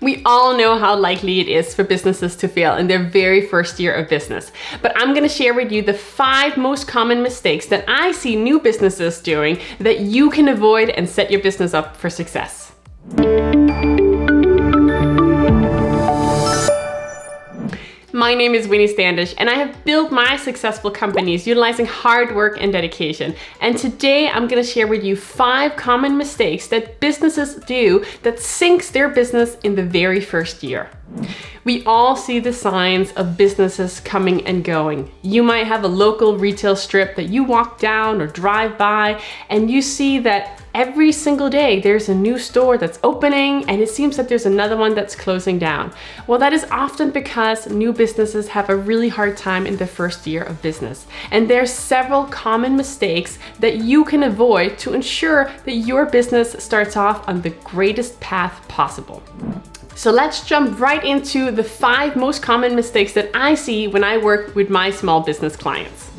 We all know how likely it is for businesses to fail in their very first year of business. But I'm going to share with you the 5 most common mistakes that I see new businesses doing that you can avoid and set your business up for success. My name is Winnie Standish, and I have built my successful companies utilizing hard work and dedication. And today I'm going to share with you 5 common mistakes that businesses do that sinks their business in the very first year. We all see the signs of businesses coming and going. You might have a local retail strip that you walk down or drive by, and you see that every single day there's a new store that's opening, and it seems that there's another one that's closing down. Well, that is often because new businesses have a really hard time in the first year of business. And there's several common mistakes that you can avoid to ensure that your business starts off on the greatest path possible. So let's jump right into the 5 most common mistakes that I see when I work with my small business clients.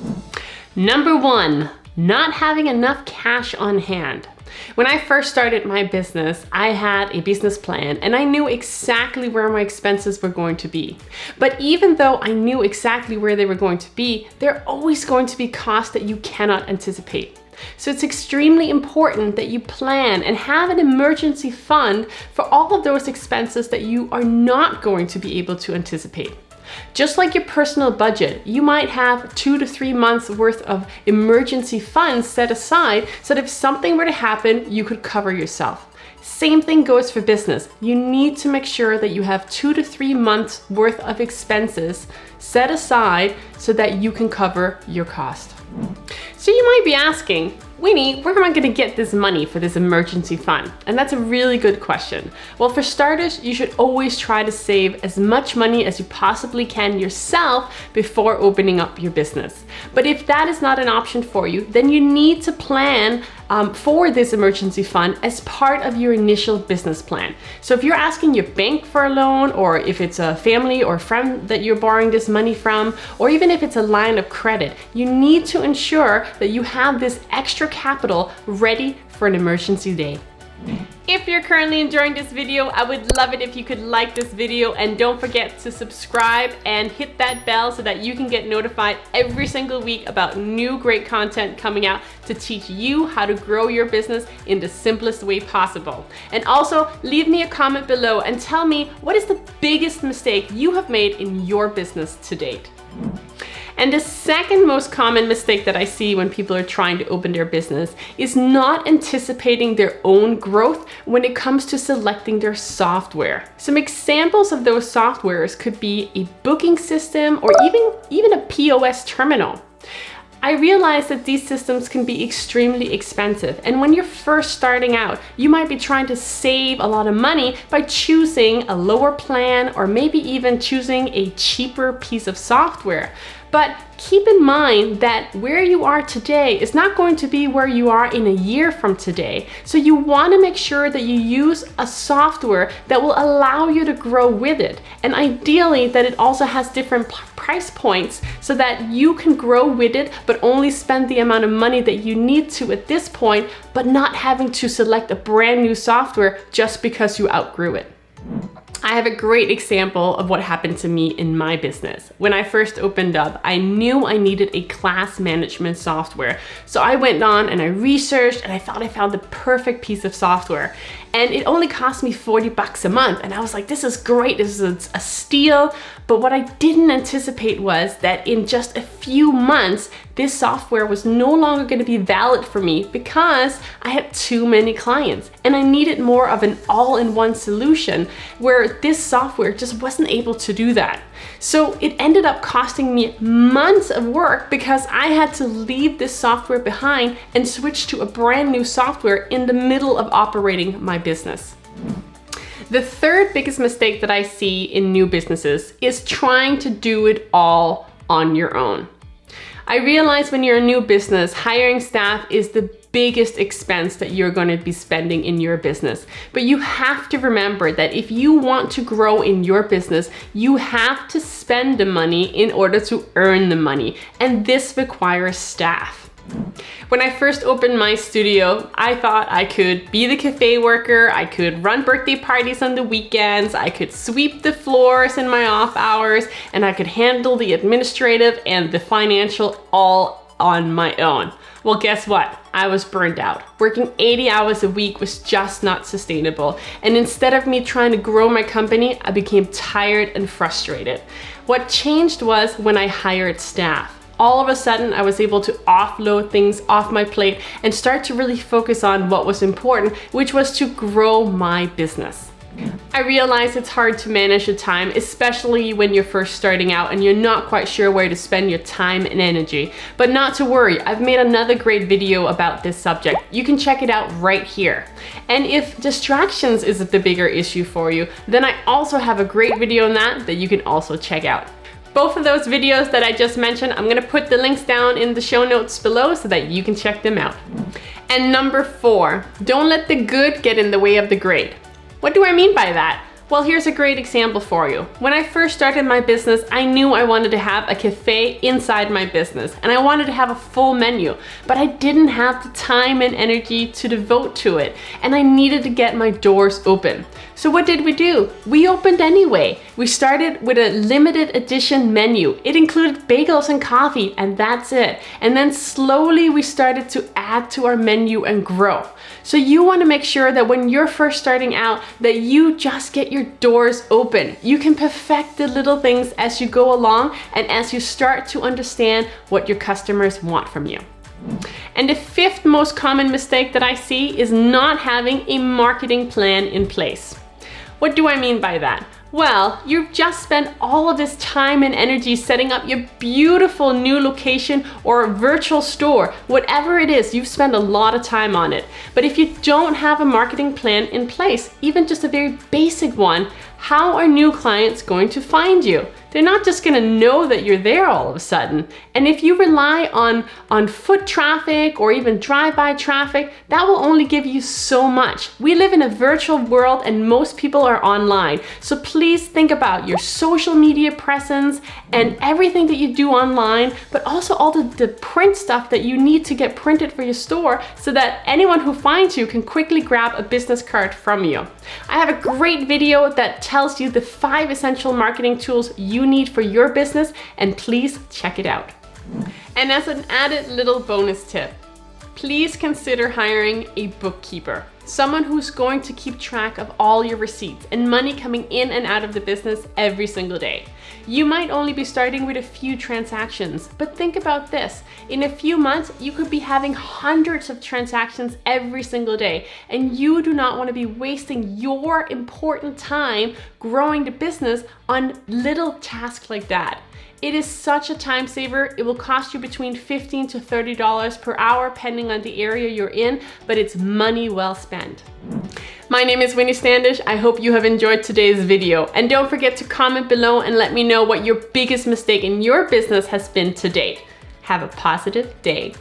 Number 1, not having enough cash on hand. When I first started my business, I had a business plan and I knew exactly where my expenses were going to be. But even though I knew exactly where they were going to be, there are always going to be costs that you cannot anticipate. So it's extremely important that you plan and have an emergency fund for all of those expenses that you are not going to be able to anticipate. Just like your personal budget, you might have 2 to 3 months worth of emergency funds set aside so that if something were to happen, you could cover yourself. Same thing goes for business. You need to make sure that you have 2 to 3 months worth of expenses set aside so that you can cover your cost. So you might be asking, Winnie, where am I going to get this money for this emergency fund? And that's a really good question. Well, for starters, you should always try to save as much money as you possibly can yourself before opening up your business. But if that is not an option for you, then you need to plan for this emergency fund as part of your initial business plan. So if you're asking your bank for a loan, or if it's a family or friend that you're borrowing this money from, or even if it's a line of credit, you need to ensure that you have this extra capital ready for an emergency day. If you're currently enjoying this video, I would love it if you could like this video, and don't forget to subscribe and hit that bell so that you can get notified every single week about new great content coming out to teach you how to grow your business in the simplest way possible. And also leave me a comment below and tell me, what is the biggest mistake you have made in your business to date? And the second most common mistake that I see when people are trying to open their business is not anticipating their own growth when it comes to selecting their software. Some examples of those softwares could be a booking system or even a POS terminal. I realize that these systems can be extremely expensive, and when you're first starting out, you might be trying to save a lot of money by choosing a lower plan or maybe even choosing a cheaper piece of software. But keep in mind that where you are today is not going to be where you are in a year from today. So you want to make sure that you use a software that will allow you to grow with it. And ideally that it also has different price points so that you can grow with it, but only spend the amount of money that you need to at this point, but not having to select a brand new software just because you outgrew it. I have a great example of what happened to me in my business. When I first opened up, I knew I needed a class management software. So I went on and I researched, and I thought I found the perfect piece of software. And it only cost me $40 a month. And I was like, this is great, this is a steal. But what I didn't anticipate was that in just a few months, this software was no longer going to be valid for me because I had too many clients. And I needed more of an all-in-one solution where this software just wasn't able to do that. So it ended up costing me months of work because I had to leave this software behind and switch to a brand new software in the middle of operating my business. The third biggest mistake that I see in new businesses is trying to do it all on your own. I realize when you're a new business, hiring staff is the biggest expense that you're going to be spending in your business. But you have to remember that if you want to grow in your business, you have to spend the money in order to earn the money. And this requires staff. When I first opened my studio, I thought I could be the cafe worker, I could run birthday parties on the weekends, I could sweep the floors in my off hours, and I could handle the administrative and the financial all on my own. Well, guess what? I was burned out. Working 80 hours a week was just not sustainable. And instead of me trying to grow my company, I became tired and frustrated. What changed was when I hired staff. All of a sudden, I was able to offload things off my plate and start to really focus on what was important, which was to grow my business. I realize it's hard to manage your time, especially when you're first starting out and you're not quite sure where to spend your time and energy. But not to worry, I've made another great video about this subject. You can check it out right here. And if distractions is the bigger issue for you, then I also have a great video on that you can also check out. Both of those videos that I just mentioned, I'm gonna put the links down in the show notes below so that you can check them out. And number 4, don't let the good get in the way of the great. What do I mean by that? Well, here's a great example for you. When I first started my business, I knew I wanted to have a cafe inside my business and I wanted to have a full menu, but I didn't have the time and energy to devote to it, and I needed to get my doors open. So what did we do? We opened anyway. We started with a limited edition menu. It included bagels and coffee, and that's it. And then slowly we started to add to our menu and grow. So you want to make sure that when you're first starting out, that you just get your doors open. You can perfect the little things as you go along and as you start to understand what your customers want from you. And the 5th most common mistake that I see is not having a marketing plan in place. What do I mean by that? Well, you've just spent all of this time and energy setting up your beautiful new location or virtual store. Whatever it is, you've spent a lot of time on it. But if you don't have a marketing plan in place, even just a very basic one, how are new clients going to find you? They're not just gonna know that you're there all of a sudden. And if you rely on foot traffic or even drive-by traffic, that will only give you so much. We live in a virtual world and most people are online. So please think about your social media presence and everything that you do online, but also all the print stuff that you need to get printed for your store so that anyone who finds you can quickly grab a business card from you. I have a great video that tells you the 5 essential marketing tools you need for your business, and please check it out. And as an added little bonus tip, please consider hiring a bookkeeper. Someone who's going to keep track of all your receipts and money coming in and out of the business every single day. You might only be starting with a few transactions, but think about this. In a few months, you could be having hundreds of transactions every single day, and you do not want to be wasting your important time growing the business on little tasks like that. It is such a time saver. It will cost you between $15 to $30 per hour, depending on the area you're in, but it's money well spent. My name is Winnie Standish. I hope you have enjoyed today's video. And don't forget to comment below and let me know what your biggest mistake in your business has been to date. Have a positive day.